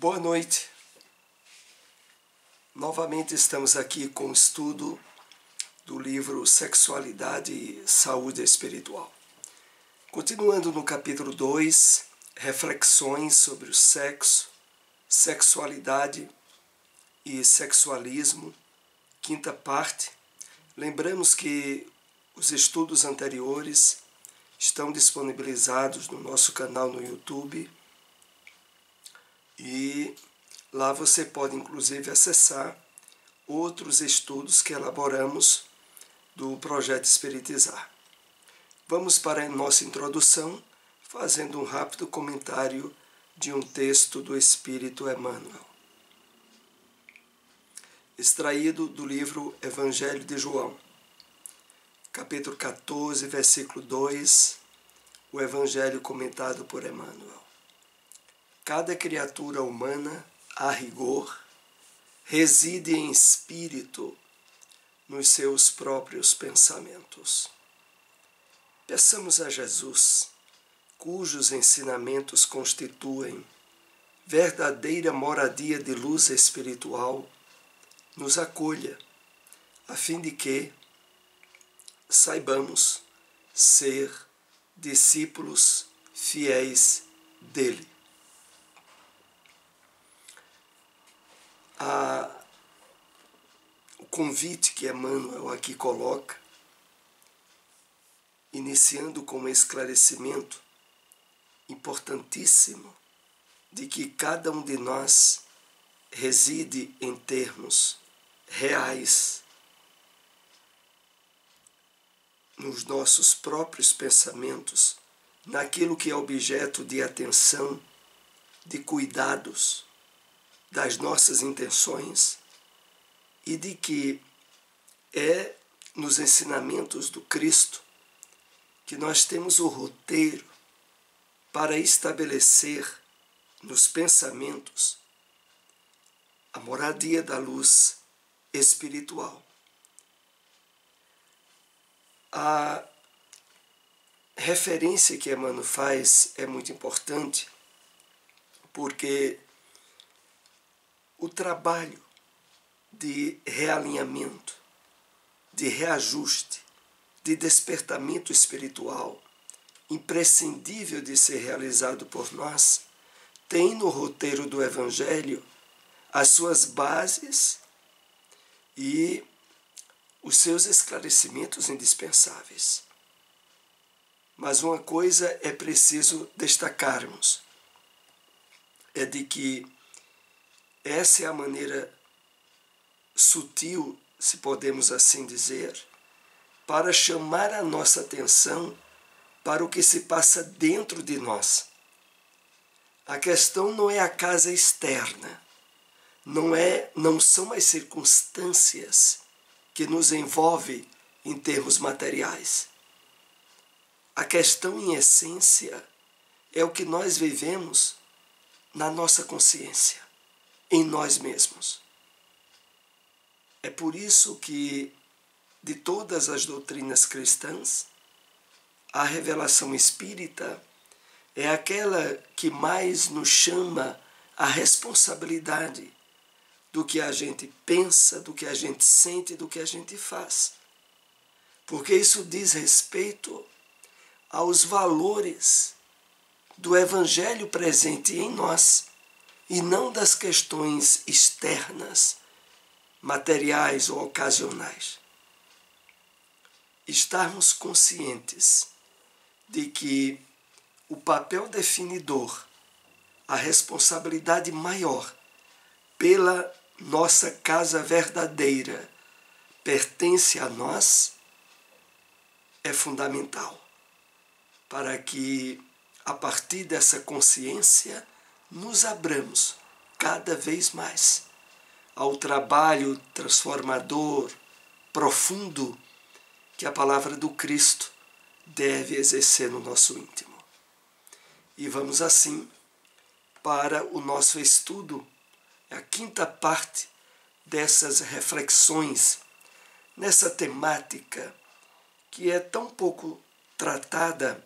Boa noite. Novamente estamos aqui com o estudo do livro Sexualidade e Saúde Espiritual. Continuando no capítulo 2, reflexões sobre o sexo, sexualidade e sexualismo, quinta parte. Lembramos que os estudos anteriores estão disponibilizados no nosso canal no YouTube e lá você pode inclusive acessar outros estudos que elaboramos do Projeto Espiritizar. Vamos para a nossa introdução, fazendo um rápido comentário de um texto do Espírito Emmanuel, extraído do livro Evangelho de João, capítulo 14, versículo 2, o Evangelho comentado por Emmanuel. Cada criatura humana, a rigor, reside em espírito nos seus próprios pensamentos. Peçamos a Jesus, cujos ensinamentos constituem verdadeira moradia de luz espiritual, nos acolha, a fim de que saibamos ser discípulos fiéis dele. O convite que Emmanuel aqui coloca, iniciando com um esclarecimento importantíssimo de que cada um de nós reside em termos reais nos nossos próprios pensamentos, naquilo que é objeto de atenção, de cuidados das nossas intenções, e de que é nos ensinamentos do Cristo que nós temos o roteiro para estabelecer nos pensamentos a moradia da luz espiritual. A referência que Emmanuel faz é muito importante, porque o trabalho de realinhamento, de reajuste, de despertamento espiritual, imprescindível de ser realizado por nós, tem no roteiro do Evangelho as suas bases e os seus esclarecimentos indispensáveis. Mas uma coisa é preciso destacarmos, é de que essa é a maneira sutil, se podemos assim dizer, para chamar a nossa atenção para o que se passa dentro de nós. A questão não é a casa externa, não são as circunstâncias que nos envolvem em termos materiais. A questão, em essência, é o que nós vivemos na nossa consciência, em nós mesmos. É por isso que, de todas as doutrinas cristãs, a revelação espírita é aquela que mais nos chama à responsabilidade do que a gente pensa, do que a gente sente, do que a gente faz. Porque isso diz respeito aos valores do Evangelho presente em nós e não das questões externas, materiais ou ocasionais. Estarmos conscientes de que o papel definidor, a responsabilidade maior pela nossa casa verdadeira pertence a nós, é fundamental para que, a partir dessa consciência, nos abramos cada vez mais ao trabalho transformador, profundo, que a palavra do Cristo deve exercer no nosso íntimo. E vamos assim para o nosso estudo, a quinta parte dessas reflexões nessa temática que é tão pouco tratada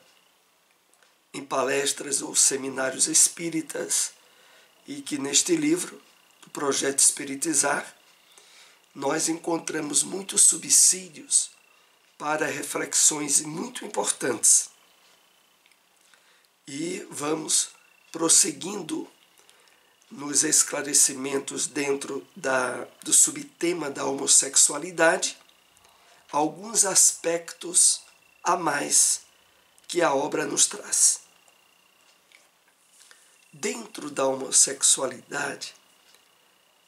em palestras ou seminários espíritas E que neste livro, do Projeto Espiritizar, nós encontramos muitos subsídios para reflexões muito importantes. E vamos prosseguindo nos esclarecimentos dentro do subtema da homossexualidade, alguns aspectos a mais que a obra nos traz. Dentro da homossexualidade,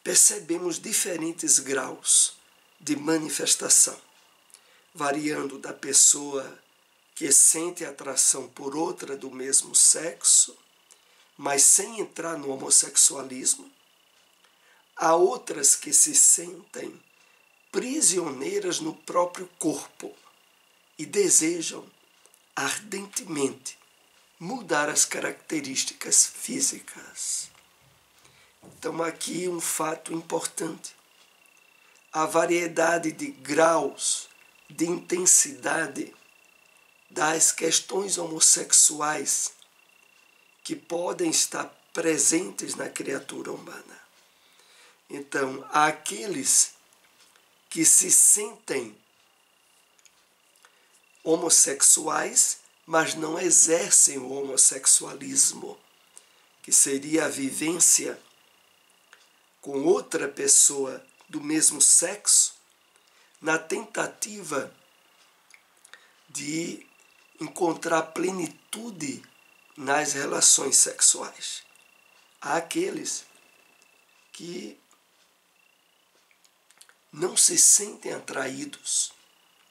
percebemos diferentes graus de manifestação, variando da pessoa que sente atração por outra do mesmo sexo, mas sem entrar no homossexualismo, a outras que se sentem prisioneiras no próprio corpo e desejam ardentemente mudar as características físicas. Então, aqui um fato importante. A variedade de graus de intensidade das questões homossexuais que podem estar presentes na criatura humana. Então, há aqueles que se sentem homossexuais, mas não exercem o homossexualismo, que seria a vivência com outra pessoa do mesmo sexo, na tentativa de encontrar plenitude nas relações sexuais. Há aqueles que não se sentem atraídos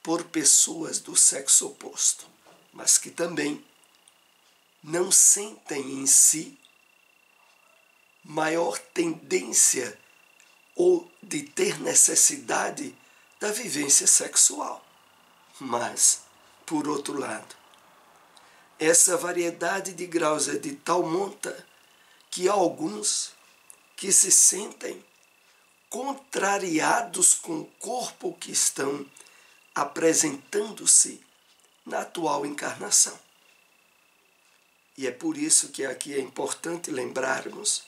por pessoas do sexo oposto, mas que também não sentem em si maior tendência ou de ter necessidade da vivência sexual. Mas, por outro lado, essa variedade de graus é de tal monta que há alguns que se sentem contrariados com o corpo que estão apresentando-se na atual encarnação. E é por isso que aqui é importante lembrarmos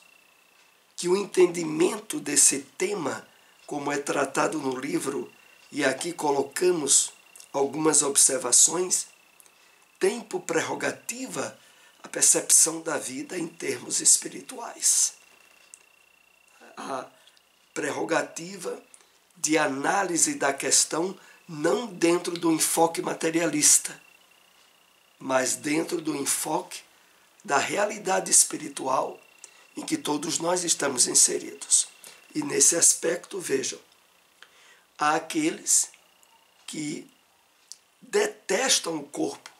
que o entendimento desse tema, como é tratado no livro, e aqui colocamos algumas observações, tem por prerrogativa a percepção da vida em termos espirituais. A prerrogativa de análise da questão não dentro do enfoque materialista, mas dentro do enfoque da realidade espiritual em que todos nós estamos inseridos. E nesse aspecto, vejam, há aqueles que detestam o corpo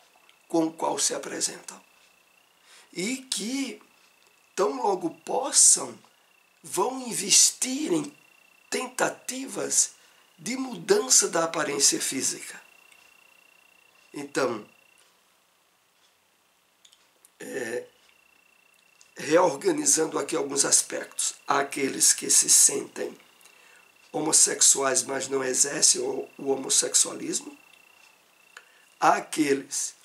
com o qual se apresentam e que, tão logo possam, vão investir em tentativas de mudança da aparência física. Então, reorganizando aqui alguns aspectos, há aqueles que se sentem homossexuais, mas não exercem o homossexualismo. Há aqueles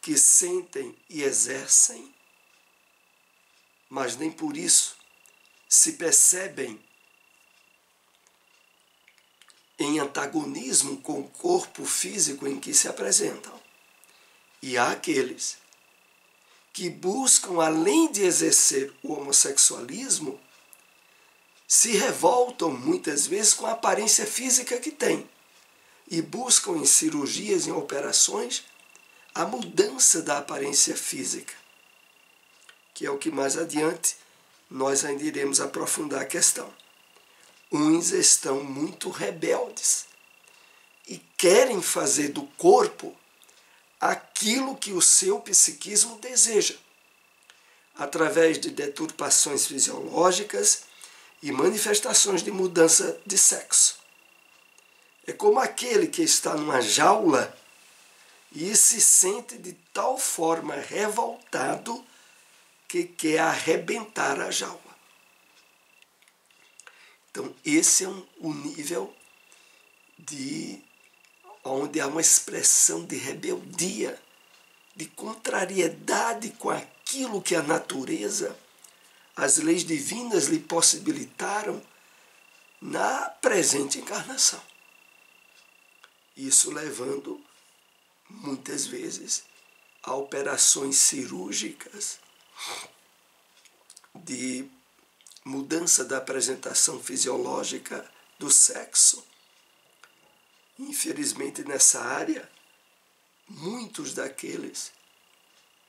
que sentem e exercem, mas nem por isso se percebem em antagonismo com o corpo físico em que se apresentam. E há aqueles que buscam, além de exercer o homossexualismo, se revoltam muitas vezes com a aparência física que têm e buscam em cirurgias, em operações, a mudança da aparência física, que é o que mais adiante nós ainda iremos aprofundar a questão. Uns estão muito rebeldes e querem fazer do corpo aquilo que o seu psiquismo deseja, através de deturpações fisiológicas e manifestações de mudança de sexo. É como aquele que está numa jaula e se sente de tal forma revoltado que quer arrebentar a jaula. Então, esse é o nível onde há uma expressão de rebeldia, de contrariedade com aquilo que a natureza as leis divinas lhe possibilitaram na presente encarnação. Isso levando, muitas vezes, a operações cirúrgicas de mudança da apresentação fisiológica do sexo. Infelizmente, nessa área, muitos daqueles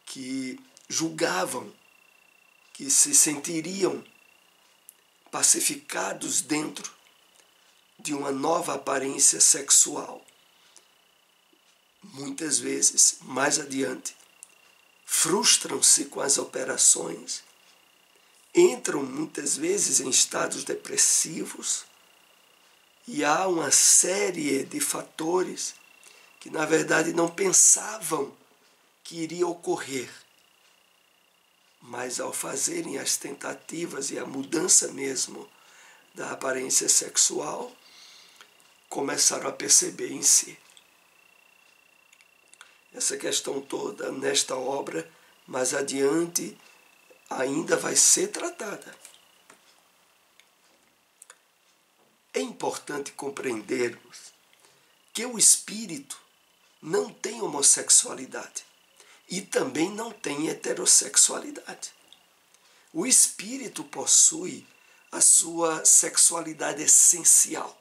que julgavam que se sentiriam pacificados dentro de uma nova aparência sexual, muitas vezes, mais adiante, frustram-se com as operações, entram muitas vezes em estados depressivos, e há uma série de fatores que, na verdade, não pensavam que iria ocorrer. Mas, ao fazerem as tentativas e a mudança mesmo da aparência sexual, começaram a perceber em si. Essa questão toda, nesta obra, mais adiante, ainda vai ser tratada. É importante compreendermos que o espírito não tem homossexualidade e também não tem heterossexualidade. O espírito possui a sua sexualidade essencial,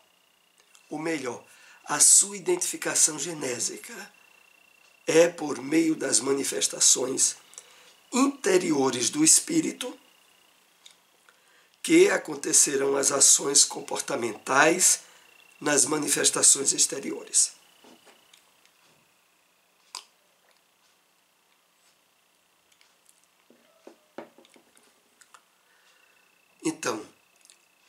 ou melhor, a sua identificação genésica. É por meio das manifestações interiores do espírito que acontecerão as ações comportamentais nas manifestações exteriores. Então,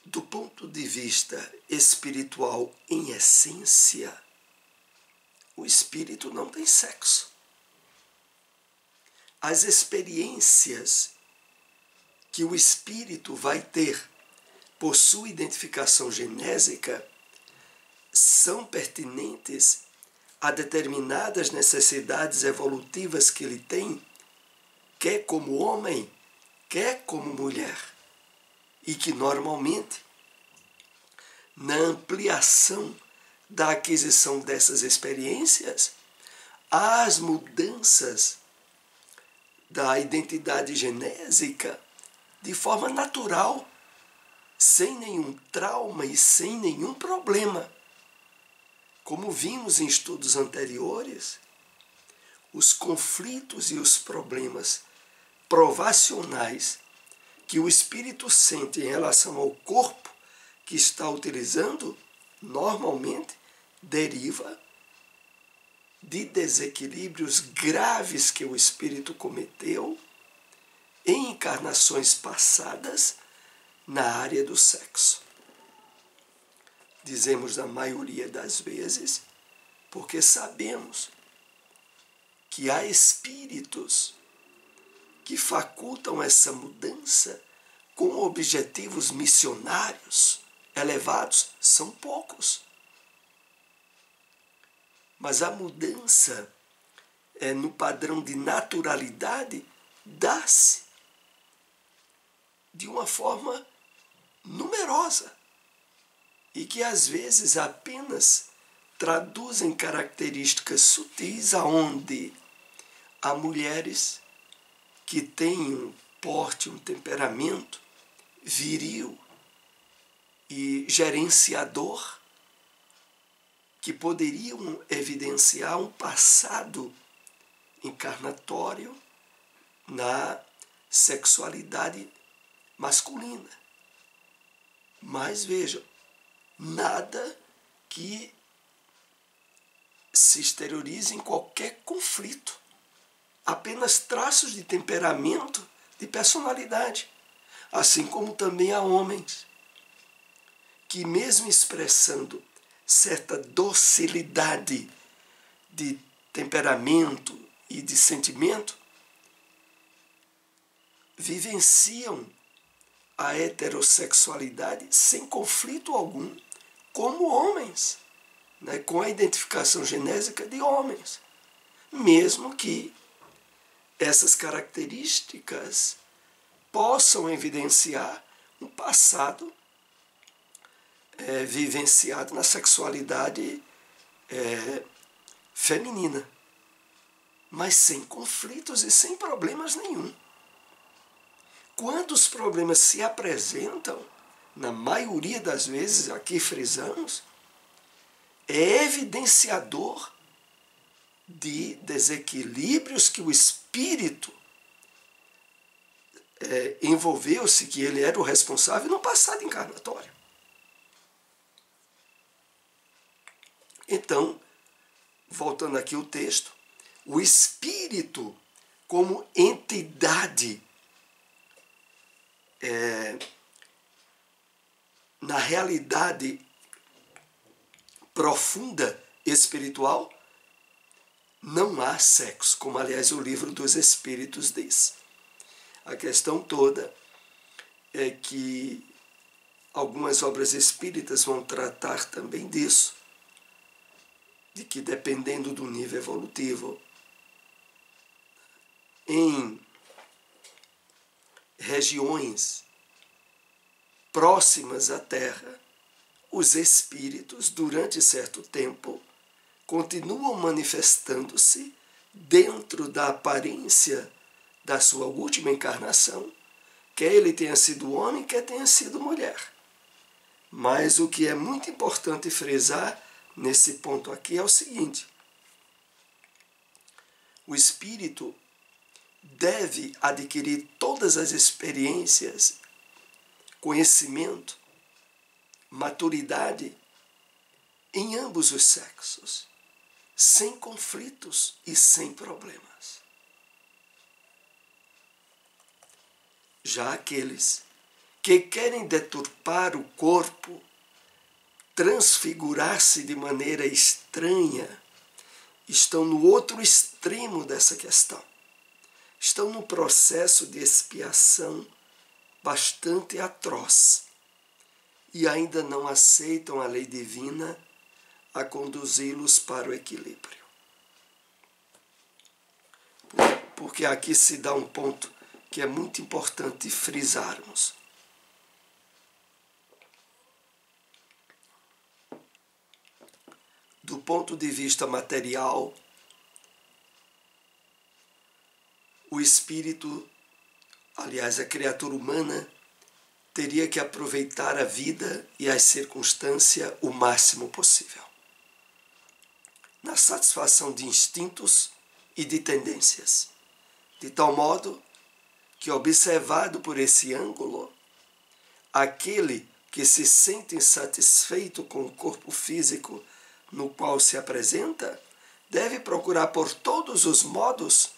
do ponto de vista espiritual em essência, o espírito não tem sexo. As experiências que o espírito vai ter por sua identificação genésica são pertinentes a determinadas necessidades evolutivas que ele tem, quer como homem, quer como mulher. E que normalmente, na ampliação da aquisição dessas experiências, as mudanças da identidade genésica de forma natural, sem nenhum trauma e sem nenhum problema. Como vimos em estudos anteriores, os conflitos e os problemas provacionais que o espírito sente em relação ao corpo que está utilizando, normalmente deriva de desequilíbrios graves que o espírito cometeu em encarnações passadas na área do sexo. Dizemos na maioria das vezes, porque sabemos que há espíritos que facultam essa mudança com objetivos missionários elevados, são poucos. Mas a mudança no padrão de naturalidade dá-se de uma forma numerosa e que às vezes apenas traduzem características sutis aonde há mulheres que têm um porte, um temperamento viril e gerenciador, que poderiam evidenciar um passado encarnatório na sexualidade masculina. Mas vejam, nada que se exteriorize em qualquer conflito. Apenas traços de temperamento, de personalidade. Assim como também há homens que, mesmo expressando certa docilidade de temperamento e de sentimento, vivenciam a heterossexualidade sem conflito algum, como homens, né, com a identificação genésica de homens, mesmo que essas características possam evidenciar um passado vivenciado na sexualidade feminina, mas sem conflitos e sem problemas nenhum. Quando os problemas se apresentam, na maioria das vezes, aqui frisamos, é evidenciador de desequilíbrios que o espírito envolveu-se, que ele era o responsável no passado encarnatório. Então, voltando aqui ao texto, o espírito como entidade na realidade profunda espiritual, não há sexo, como aliás o livro dos Espíritos diz. A questão toda é que algumas obras espíritas vão tratar também disso, de que dependendo do nível evolutivo, em regiões próximas à Terra, os espíritos, durante certo tempo, continuam manifestando-se dentro da aparência da sua última encarnação, quer ele tenha sido homem, quer tenha sido mulher. Mas o que é muito importante frisar nesse ponto aqui é o seguinte: o espírito deve adquirir todas as experiências, conhecimento, maturidade em ambos os sexos, sem conflitos e sem problemas. Já aqueles que querem deturpar o corpo, transfigurar-se de maneira estranha, estão no outro extremo dessa questão. Estão num processo de expiação bastante atroz e ainda não aceitam a lei divina a conduzi-los para o equilíbrio. Porque aqui se dá um ponto que é muito importante frisarmos. Do ponto de vista material, o espírito, aliás, a criatura humana, teria que aproveitar a vida e as circunstâncias o máximo possível, na satisfação de instintos e de tendências, de tal modo que, observado por esse ângulo, aquele que se sente insatisfeito com o corpo físico no qual se apresenta, deve procurar por todos os modos,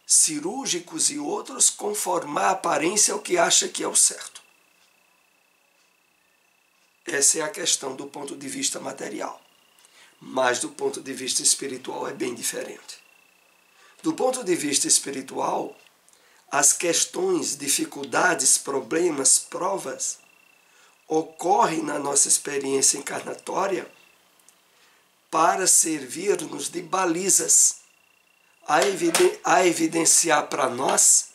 cirúrgicos e outros, conformar a aparência ao que acha que é o certo. Essa é a questão do ponto de vista material. Mas do ponto de vista espiritual é bem diferente. Do ponto de vista espiritual, as questões, dificuldades, problemas, provas ocorrem na nossa experiência encarnatória para servir-nos de balizas a evidenciar para nós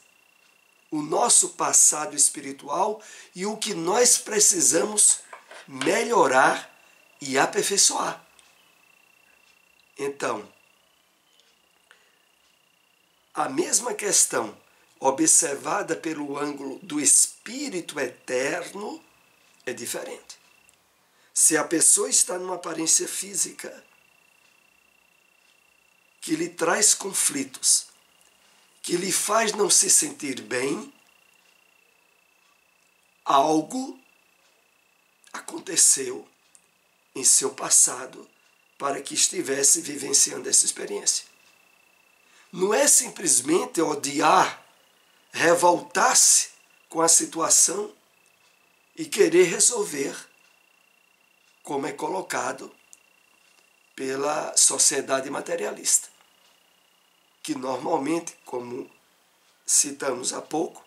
o nosso passado espiritual e o que nós precisamos melhorar e aperfeiçoar. Então, a mesma questão observada pelo ângulo do espírito eterno é diferente. Se a pessoa está numa aparência física que lhe traz conflitos, que lhe faz não se sentir bem, algo aconteceu em seu passado para que estivesse vivenciando essa experiência. Não é simplesmente odiar, revoltar-se com a situação e querer resolver, como é colocado pela sociedade materialista, que normalmente, como citamos há pouco,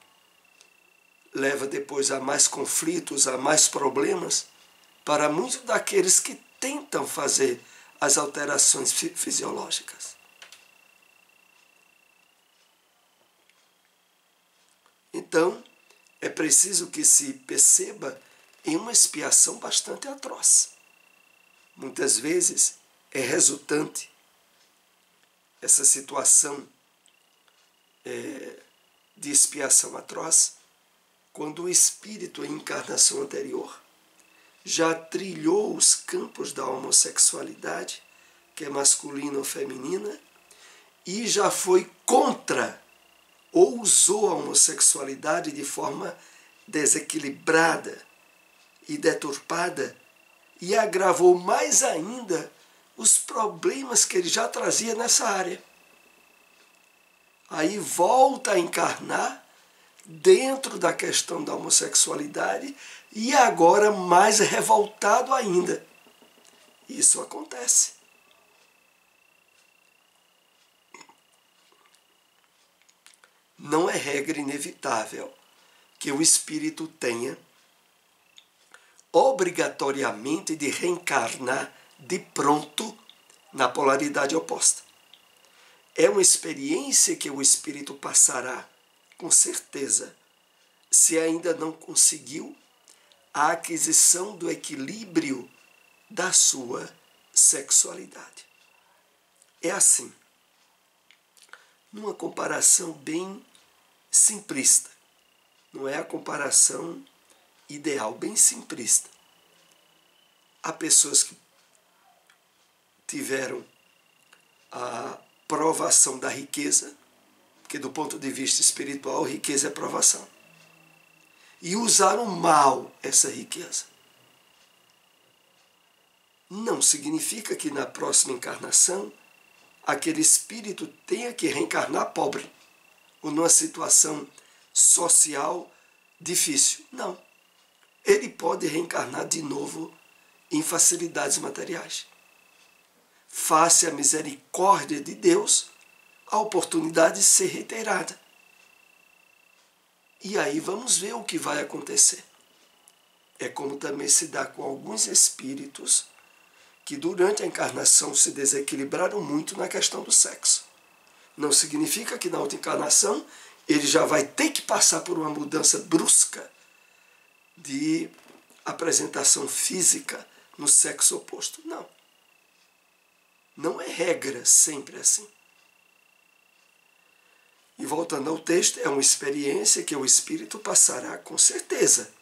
leva depois a mais conflitos, a mais problemas para muitos daqueles que tentam fazer as alterações fisiológicas. é preciso que se perceba em uma expiação bastante atroz. Muitas vezes é resultante essa situação de expiação atroz quando o espírito em encarnação anterior já trilhou os campos da homossexualidade, que é masculina ou feminina, e já foi contra ou usou a homossexualidade de forma desequilibrada e deturpada e agravou mais ainda os problemas que ele já trazia nessa área. Aí volta a encarnar dentro da questão da homossexualidade e agora mais revoltado ainda. Isso acontece. Não é regra inevitável que o espírito tenha obrigatoriamente de reencarnar de pronto na polaridade oposta. É uma experiência que o espírito passará, com certeza, se ainda não conseguiu a aquisição do equilíbrio da sua sexualidade. É assim, numa comparação bem simplista, não é a comparação ideal, bem simplista. Há pessoas que tiveram a provação da riqueza, porque do ponto de vista espiritual, riqueza é provação, e usaram mal essa riqueza. Não significa que na próxima encarnação aquele espírito tenha que reencarnar pobre ou numa situação social difícil. Não. Ele pode reencarnar de novo em facilidades materiais. Face à misericórdia de Deus, a oportunidade de ser reiterada. E aí vamos ver o que vai acontecer. É como também se dá com alguns espíritos que durante a encarnação se desequilibraram muito na questão do sexo. Não significa que na outra encarnação ele já vai ter que passar por uma mudança brusca de apresentação física no sexo oposto. Não. Não é regra sempre assim. E voltando ao texto, é uma experiência que o espírito passará com certeza,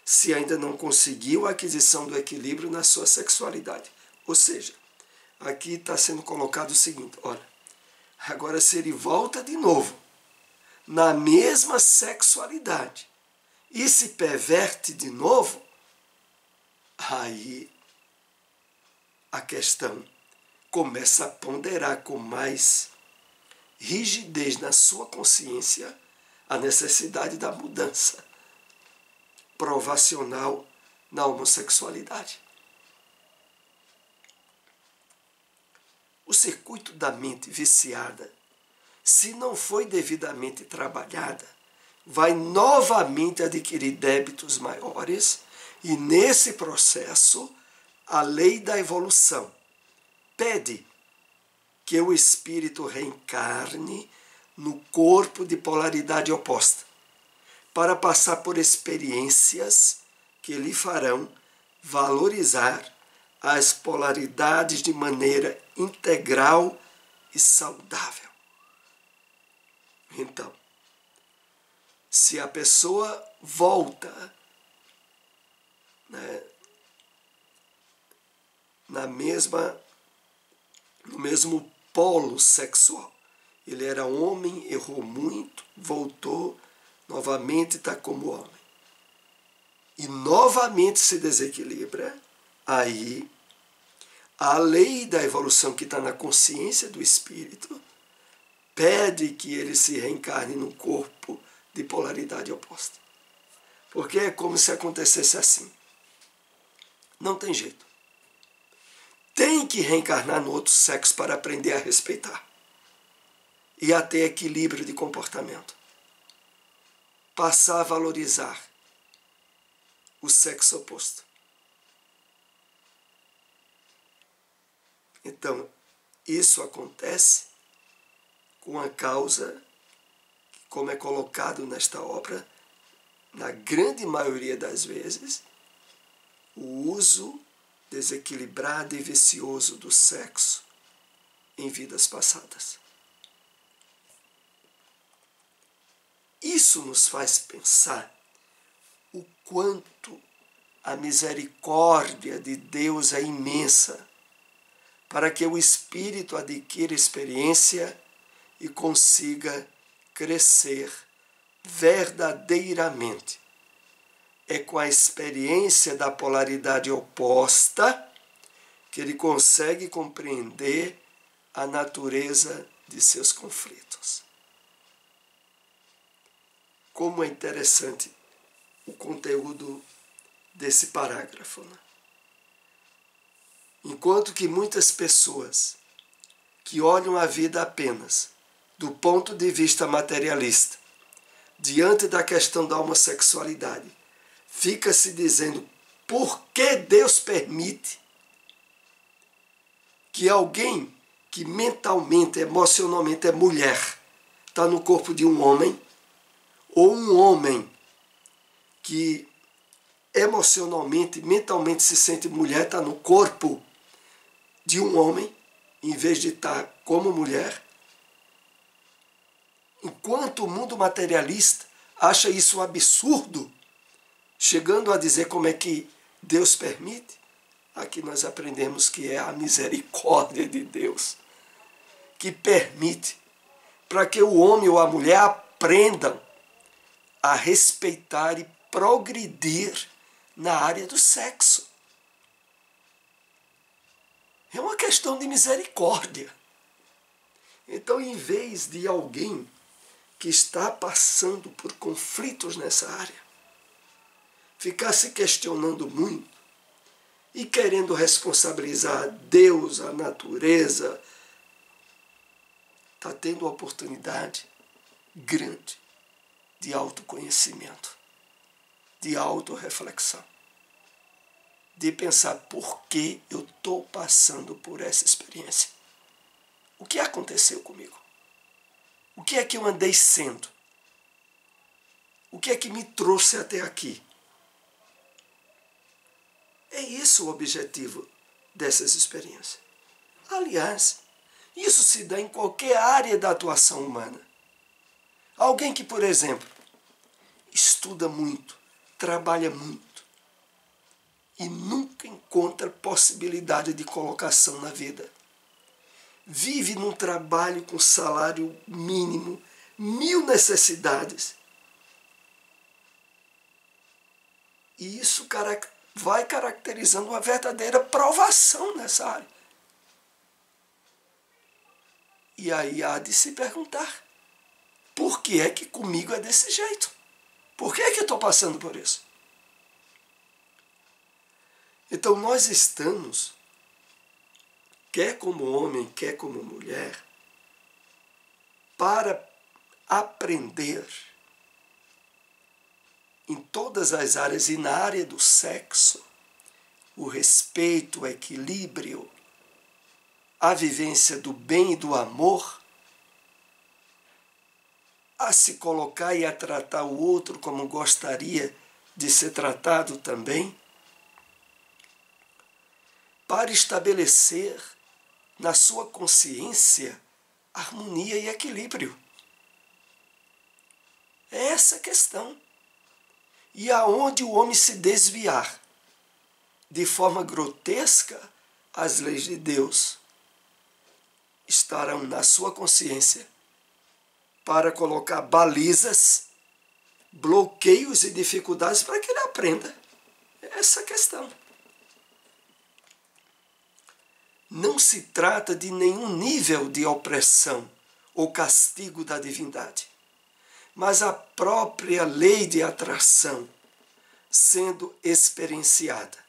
se ainda não conseguiu a aquisição do equilíbrio na sua sexualidade. Ou seja, aqui está sendo colocado o seguinte, olha, agora se ele volta de novo na mesma sexualidade e se perverte de novo, aí a questão começa a ponderar com mais rigidez na sua consciência a necessidade da mudança provacional na homossexualidade. O circuito da mente viciada, se não foi devidamente trabalhada, vai novamente adquirir débitos maiores e, nesse processo, a lei da evolução pede que o espírito reencarne no corpo de polaridade oposta, para passar por experiências que lhe farão valorizar as polaridades de maneira integral e saudável. Então, se a pessoa volta, né, no mesmo polo sexual, ele era homem, errou muito, voltou, novamente está como homem, e novamente se desequilibra, aí a lei da evolução que está na consciência do espírito pede que ele se reencarne no corpo de polaridade oposta. Porque é como se acontecesse assim. Não tem jeito. Tem que reencarnar no outro sexo para aprender a respeitar e a ter equilíbrio de comportamento. Passar a valorizar o sexo oposto. Então, isso acontece com a causa, como é colocado nesta obra, na grande maioria das vezes, o uso desequilibrado e vicioso do sexo em vidas passadas. Isso nos faz pensar o quanto a misericórdia de Deus é imensa para que o espírito adquira experiência e consiga crescer verdadeiramente. É com a experiência da polaridade oposta que ele consegue compreender a natureza de seus conflitos. Como é interessante o conteúdo desse parágrafo, né? Enquanto que muitas pessoas que olham a vida apenas do ponto de vista materialista, diante da questão da homossexualidade, fica se dizendo por que Deus permite que alguém que mentalmente, emocionalmente é mulher, está no corpo de um homem, ou um homem que emocionalmente, mentalmente se sente mulher, está no corpo de um homem, em vez de estar como mulher. Enquanto o mundo materialista acha isso um absurdo, chegando a dizer como é que Deus permite, aqui nós aprendemos que é a misericórdia de Deus que permite para que o homem ou a mulher aprendam a respeitar e progredir na área do sexo. É uma questão de misericórdia. Então, em vez de alguém que está passando por conflitos nessa área ficar se questionando muito e querendo responsabilizar Deus, a natureza, está tendo uma oportunidade grande de autoconhecimento, de autorreflexão, de pensar por que eu estou passando por essa experiência. O que aconteceu comigo? O que é que eu andei sendo? O que é que me trouxe até aqui? É isso o objetivo dessas experiências. Aliás, isso se dá em qualquer área da atuação humana. Alguém que, por exemplo, estuda muito, trabalha muito e nunca encontra possibilidade de colocação na vida. Vive num trabalho com salário mínimo, 1000 necessidades. E isso vai caracterizando uma verdadeira provação nessa área. E aí há de se perguntar, por que é que comigo é desse jeito? Por que é que eu estou passando por isso? Então nós estamos, quer como homem, quer como mulher, para aprender em todas as áreas e na área do sexo, o respeito, o equilíbrio, a vivência do bem e do amor, a se colocar e a tratar o outro como gostaria de ser tratado também, para estabelecer na sua consciência harmonia e equilíbrio. É essa a questão. E aonde o homem se desviar de forma grotesca as leis de Deus, estarão na sua consciência para colocar balizas, bloqueios e dificuldades para que ele aprenda. É essa a questão. Não se trata de nenhum nível de opressão ou castigo da divindade, mas a própria lei de atração sendo experienciada.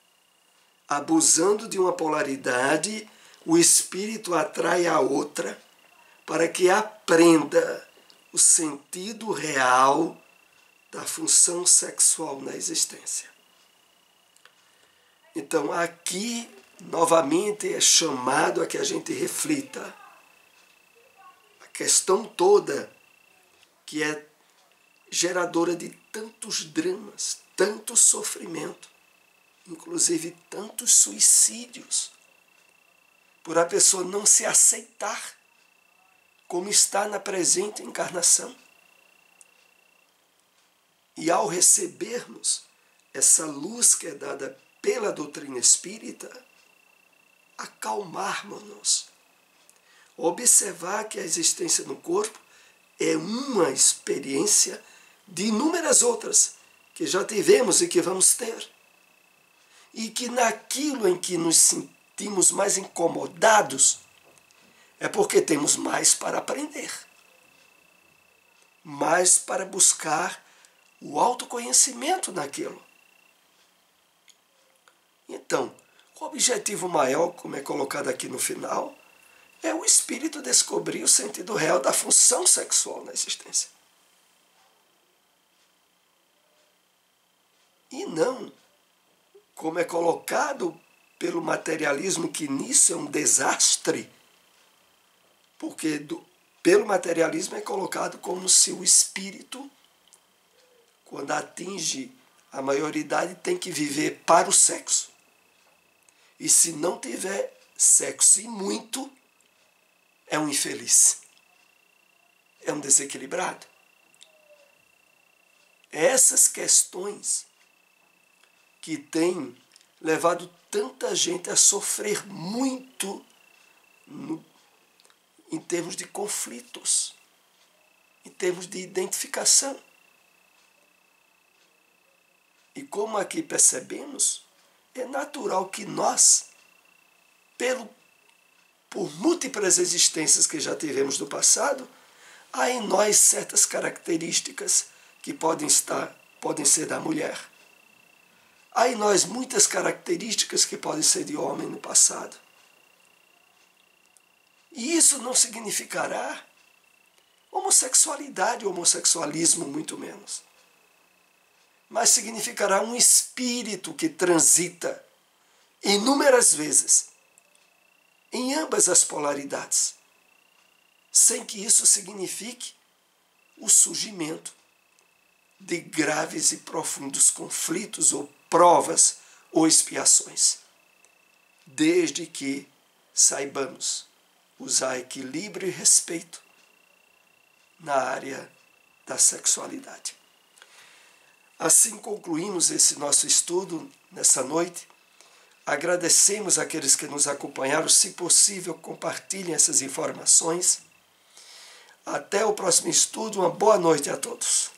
Abusando de uma polaridade, o espírito atrai a outra para que aprenda o sentido real da função sexual na existência. Então, aqui, novamente, é chamado a que a gente reflita. A questão toda que é geradora de tantos dramas, tanto sofrimento, inclusive tantos suicídios, por a pessoa não se aceitar como está na presente encarnação. E ao recebermos essa luz que é dada pela doutrina espírita, acalmarmos-nos, observar que a existência no corpo é uma experiência de inúmeras outras que já tivemos e que vamos ter. E que naquilo em que nos sentimos mais incomodados é porque temos mais para aprender, mais para buscar o autoconhecimento naquilo. Então, o objetivo maior, como é colocado aqui no final, é o espírito descobrir o sentido real da função sexual na existência. E não, como é colocado pelo materialismo, que nisso é um desastre, porque pelo materialismo é colocado como se o espírito, quando atinge a maioridade, tem que viver para o sexo. E se não tiver sexo e muito, é um infeliz. É um desequilibrado. Essas questões que têm levado tanta gente a sofrer muito em termos de conflitos, em termos de identificação. E como aqui percebemos, é natural que nós, por múltiplas existências que já tivemos no passado, há em nós certas características que podem ser da mulher. Há em nós muitas características que podem ser de homem no passado. E isso não significará homossexualidade ou homossexualismo, muito menos. Mas significará um espírito que transita inúmeras vezes em ambas as polaridades, sem que isso signifique o surgimento de graves e profundos conflitos ou provas ou expiações, desde que saibamos usar equilíbrio e respeito na área da sexualidade. Assim concluímos esse nosso estudo nessa noite. Agradecemos àqueles que nos acompanharam. Se possível, compartilhem essas informações. Até o próximo estudo. Uma boa noite a todos.